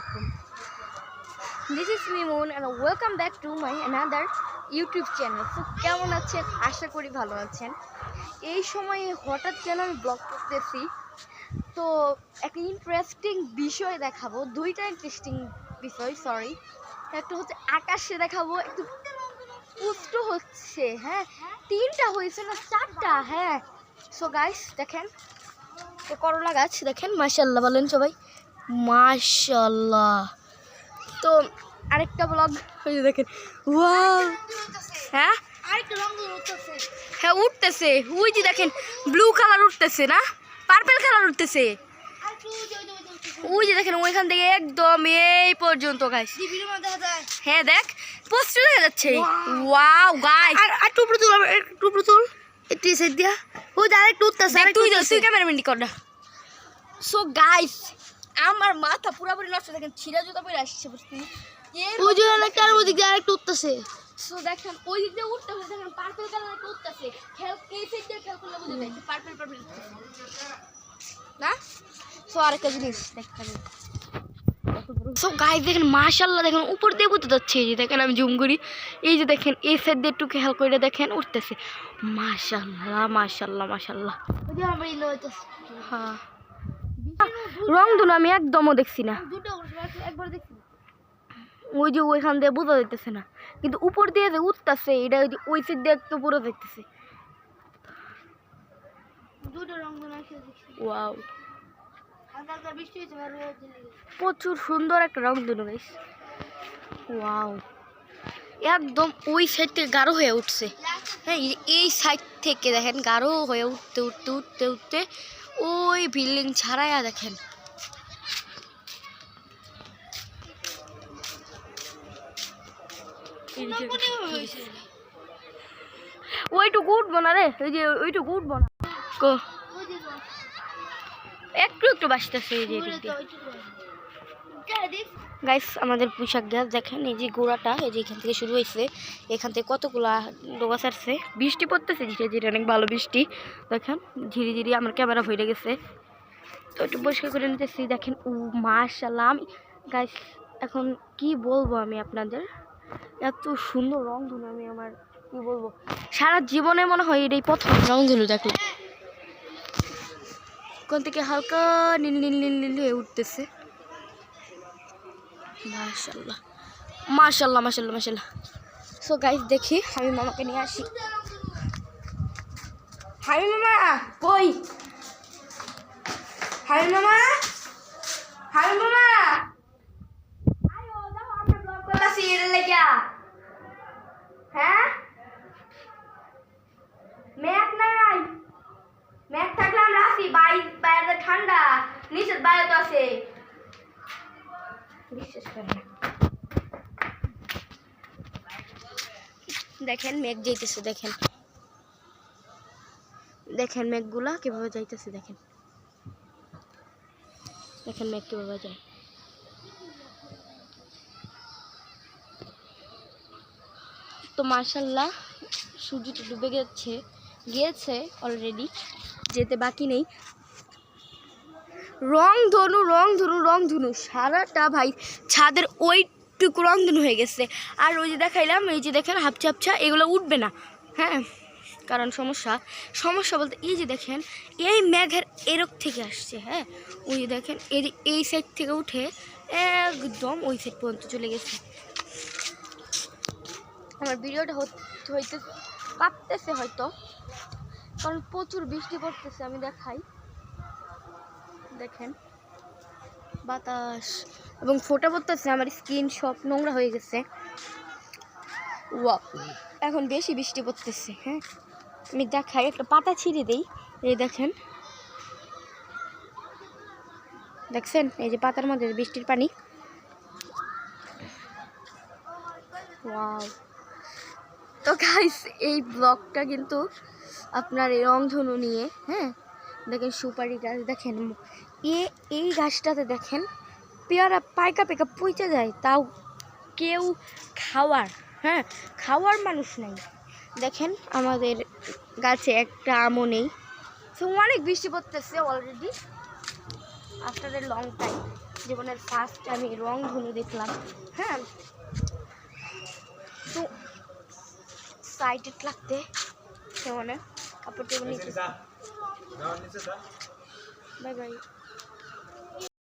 আলাইকুম। This is me Moon and welcome back to my another YouTube channel. So কেমন আছেন? আশা করি ভালো আছেন। এই সময়ে হঠাৎ কেন আমি ব্লগ করতেছি, তো একটা ইন্টারেস্টিং বিষয় দেখাবো। দুইটা ইন্টারেস্টিং বিষয়, সরি। একটা হচ্ছে আকাশে দেখাবো, একটু পুষ্ট হচ্ছে, হ্যাঁ, তিনটা হয়েছে না চারটা, হ্যাঁ। সো গাইস দেখেন করলা গাছ, দেখেন মাশাআল্লাহ বলেন সবাই, মাশাআল্লাহ। তো আরেকটা ব্লগ দেখেন, ওয়াও, হ্যাঁ হ্যাঁ উঠতেছে, ওই যে দেখেন ব্লু কালার উঠতেছে না, পার্পল কালার উঠতেছে, ওই যে দেখেন ওইখান থেকে একদম এই পর্যন্ত গাইস। হ্যাঁ দেখ পোস্টার দেখা যাচ্ছে, ওয়াও গাইস। আর টুপরু তুল, টুপরু তুল একটু সাইড দিয়া, ওই ডাইরেক্ট উঠতেছে, তুই ক্যামেরাম্যান কর না। সো গাইস আমার মাথা পুরোপুরি নষ্ট, দেখেন ছিঁড়া জুতা পরে আসছে বুঝছি, ওই যে কার ওই দিক দিয়ে আরেকটু উঠতেছে। সো দেখেন ওই দিক দিয়ে উঠতেছে, দেখেন পার্পল কালার একটা উঠতেছে, খেল এই সাইড দিয়ে খেল করলে বুঝে যায় পার্পল পার্পল না। সো আরেকটা জিনিস দেখেন, সো গাইস দেখেন মাশাআল্লাহ, দেখেন উপর দিয়ে উঠতে যাচ্ছে, এই যে দেখেন আমি জুম করি, এই যে দেখেন এই সাইড দিয়ে একটু খেয়াল করে দেখেন উঠতেছে, মাশাআল্লাহ মাশাআল্লাহ মাশাআল্লাহ। হ্যাঁ রং ধনু আমি একদমও দেখছি না, ওই যে ওইখান দিয়ে বোঝা যাইতেছে না, কিন্তু উপর দিয়ে যে উঠতেছে এটা ওই সাইড দিয়ে একটু পুরো দেখতেছে। ওয়াও প্রচুর সুন্দর একটা রং ধনু গাইস, ওয়াও একদম ওই সাইড থেকে গাঢ় হয়ে উঠছে, হ্যাঁ এই সাইড থেকে দেখেন গাঢ় হয়ে উঠতে উঠতে উঠতে উঠতে ওই বিল্ডিং ছাড়াইয়া দেখেন ওইটুকু উঠবো না রে, ওই যে ওইটুকু উঠবো না, একটু একটু বাসতেছে এই যে গাইস। আমাদের পোশাক গাছ দেখেন, এই যে গোড়াটা এই যে এখান থেকে শুরু হয়েছে, এখান থেকে কতগুলা ডোবা ছাড়ছে, বৃষ্টি পড়তেছে ধীরে ধীরে, অনেক ভালো বৃষ্টি দেখেন, ধীরে ধীরে আমার ক্যামেরা ভরে গেছে, তো একটু পরিষ্কার করে নিতেছি। দেখেন ও মাশাআল্লাহ, আমি গাইস এখন কি বলবো আমি আপনাদের, এত সুন্দর রং ধনু আমি আমার কি বলবো, সারা জীবনে মনে হয় এটাই প্রথম রং ধনু দেখলাম। কোন থেকে হালকা নীল নীল নীল নীল হয়ে উঠতেছে, মাশাআল্লাহ মাশাআল্লাহ মাশাআল্লাহ মাশাআল্লাহ। সো গাইস দেখি আমি মামাকে নিয়ে আসি, হাই মামা কই, হাই মামা, হাই মামা আয়ো দাও, আমরা ব্লগ করতেছি এর লাগা, হ্যাঁ ম্যাক নাই, ম্যাক থাকলে আমরা আসি, বাইরে ঠান্ডা, নিচে বাইরে তো আছে, বিশ্বাস করেন। দেখেন মেঘ যাইতেছে, দেখেন দেখেন মেঘগুলা কিভাবে যাইতেছে, দেখেন দেখেন মেঘ কিভাবে যায়। তো মাশাআল্লাহ সূর্যটা ডুবে গিয়েছে অলরেডি, যেতে বাকি নেই। রং ধনু রং ধনু রং ধনু সারাটা ভাই ছাদের ওইটুকু রং ধনু হয়ে গেছে। আর ওই যে দেখাইলাম এই যে দেখেন হাপচা হাপচা, এগুলো উঠবে না, হ্যাঁ, কারণ সমস্যা বলতে এই যে দেখেন এই মেঘের এরক থেকে আসছে, হ্যাঁ ওই যে দেখেন এই সাইড থেকে উঠে একদম ওই সাইড পর্যন্ত চলে গেছে। আমার ভিডিওটা হইতে কাঁপতেছে হয়তো, কারণ প্রচুর বৃষ্টি পড়তেছে। আমি দেখাই, দেখেন বাতাস এবং ফোঁটা পড়তেছে, আমার স্কিন সব নোংরা হয়ে গেছে। ওয়াও এখন বেশি বৃষ্টি পড়তেছে, হ্যাঁ আমি দেখাই, একটা পাতা ছিঁড়ে দেই, এই দেখেন দেখছেন এই যে পাতার মধ্যে বৃষ্টির পানি, ওয়াও। তো গাইস এই ব্লগটা কিন্তু আপনার এই রংধনু নিয়ে, হ্যাঁ দেখেন সুপারি গাছ, দেখেন এই গাছটাতে দেখেন পেয়ারা পাইকা পেকা পচে যায়, তাও কেউ খাওয়ার মানুষ নাই। দেখেন আমাদের গাছে একটা আমও নেই। তো অনেক বৃষ্টি পড়তেছে already after a long time. জীবনের ফার্স্ট আমি রংধনু দেখলাম। হ্যাঁ, তো সাইডেড লাগতে কেমন কাপড় টেবিল নিতে। Bye bye.